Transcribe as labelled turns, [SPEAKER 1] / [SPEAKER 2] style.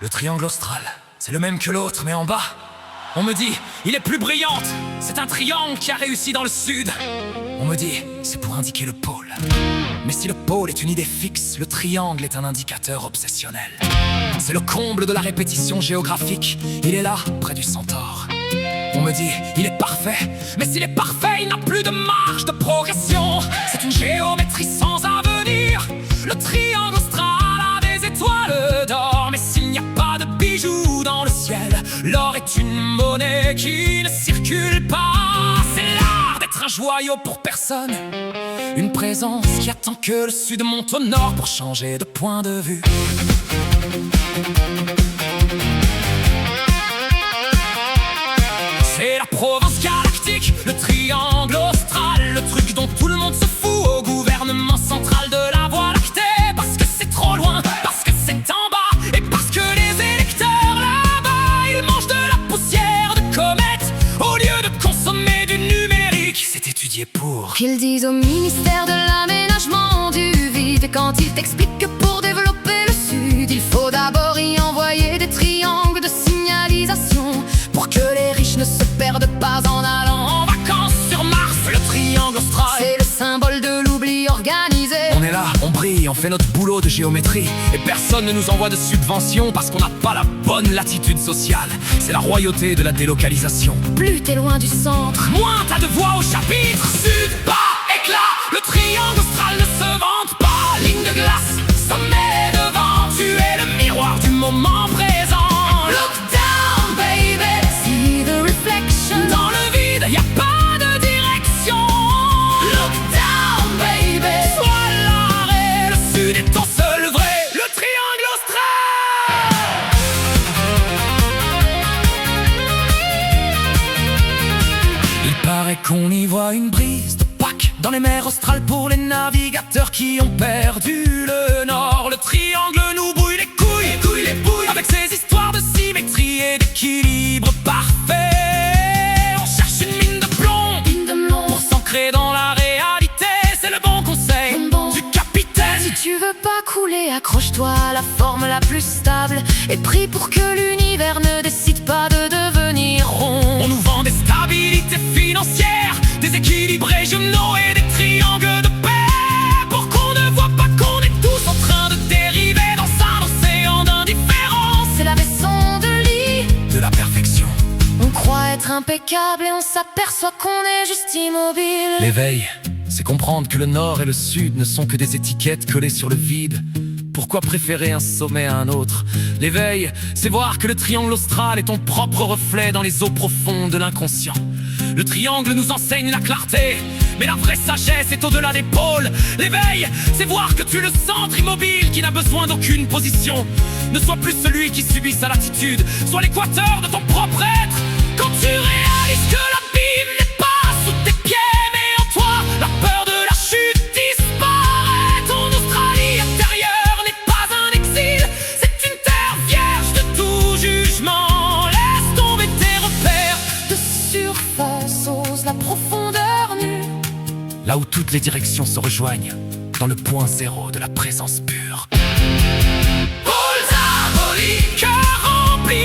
[SPEAKER 1] Le triangle austral, c'est le même que l'autre, mais en bas. On me dit, il est plus brillante. C'est un triangle qui a réussi dans le sud. On me dit, c'est pour indiquer le pôle. Mais si le pôle est une idée fixe, le triangle est un indicateur obsessionnel. C'est le comble de la répétition géographique. Il est là, près du centaure. On me dit, il est parfait. Mais s'il est parfait, il n'a plus de marge de progression. C'est une géométrie sans avenir. Le triangle austral a des étoiles d'or. Mais s'il n'y a pas de bijoux dans le ciel, l'or est une monnaie qui ne circule pas. C'est l'art d'être un joyau pour personne. Une présence qui attend que le sud monte au nord pour changer de point de vue. C'est la Provence galactique, le triangle austral, le truc dont tout le monde se fout au gouvernement central de la Voie lactée. Parce que c'est trop loin, parce que c'est en bas, et parce que les électeurs là-bas, ils mangent de la poussière de comètes au lieu de consommer du numérique. C'est étudié pour
[SPEAKER 2] qu'ils disent au ministère de l'aménagement du vide. Et quand ils t'expliquent que pour développer le sud, il faut d'abord y envoyer des triangles de signalisation pour que les riches ne se perdent pas en allant en vacances sur Mars. Le triangle austral, c'est le symbole de l'oubli organisé.
[SPEAKER 1] On est là, on brille, on fait notre boulot de géométrie, et personne ne nous envoie de subventions parce qu'on n'a pas la bonne latitude sociale. C'est la royauté de la délocalisation.
[SPEAKER 2] Plus t'es loin du centre,
[SPEAKER 1] moins t'as de voix au chapitre. Sud, bas, éclat, le triangle austral ne se vante pas. Ligne de glace, sommet devant, tu es le miroir du moment présent.
[SPEAKER 2] look down baby, see the reflection.
[SPEAKER 1] Dans le vide, y a pas de direction.
[SPEAKER 2] Look down baby,
[SPEAKER 1] Sois l'arrêt, le sud est ton seul vrai. Le triangle austral. Il paraît qu'on y voit une brise de Pâques dans les mers australes pour les navigateurs qui ont perdu le nord. Le triangle nous brouille les couilles, les bouilles, avec ses histoires de symétrie et d'équilibre parfait. On cherche une mine de plomb pour s'ancrer dans la réalité. C'est le bon conseil
[SPEAKER 2] Bon.
[SPEAKER 1] du capitaine.
[SPEAKER 2] si tu veux pas couler, accroche-toi à la forme la plus stable et prie pour que l'univers ne décide pas de devenir rond.
[SPEAKER 1] On nous vend des stabilités financières, des équilibres régionaux et des triangles de paix, pour qu'on ne voit pas qu'on est tous en train de dériver dans un océan d'indifférence.
[SPEAKER 2] C'est la leçon de lit.
[SPEAKER 1] De la perfection.
[SPEAKER 2] On croit être impeccable et on s'aperçoit qu'on est juste immobile.
[SPEAKER 1] L'éveil, c'est comprendre que le nord et le sud ne sont que des étiquettes collées sur le vide. Pourquoi préférer un sommet à un autre? L'éveil, c'est voir que le triangle austral est ton propre reflet dans les eaux profondes de l'inconscient. Le triangle nous enseigne la clarté, mais la vraie sagesse est au-delà des pôles. L'éveil, c'est voir que tu es le centre immobile qui n'a besoin d'aucune position. Ne sois plus celui qui subit sa latitude, sois l'équateur de ton propre être. Quand tu réalises que l'abîme n'est pas sous tes pieds, mais en toi, la peur de la chute disparaît. Ton Australie intérieure n'est pas un exil, c'est une terre vierge de tout jugement. Laisse tomber tes repères,
[SPEAKER 2] De surface, ose la profondeur nue.
[SPEAKER 1] là où toutes les directions se rejoignent, dans le point zéro de la présence pure. Pôles harmoniques, cœur rempli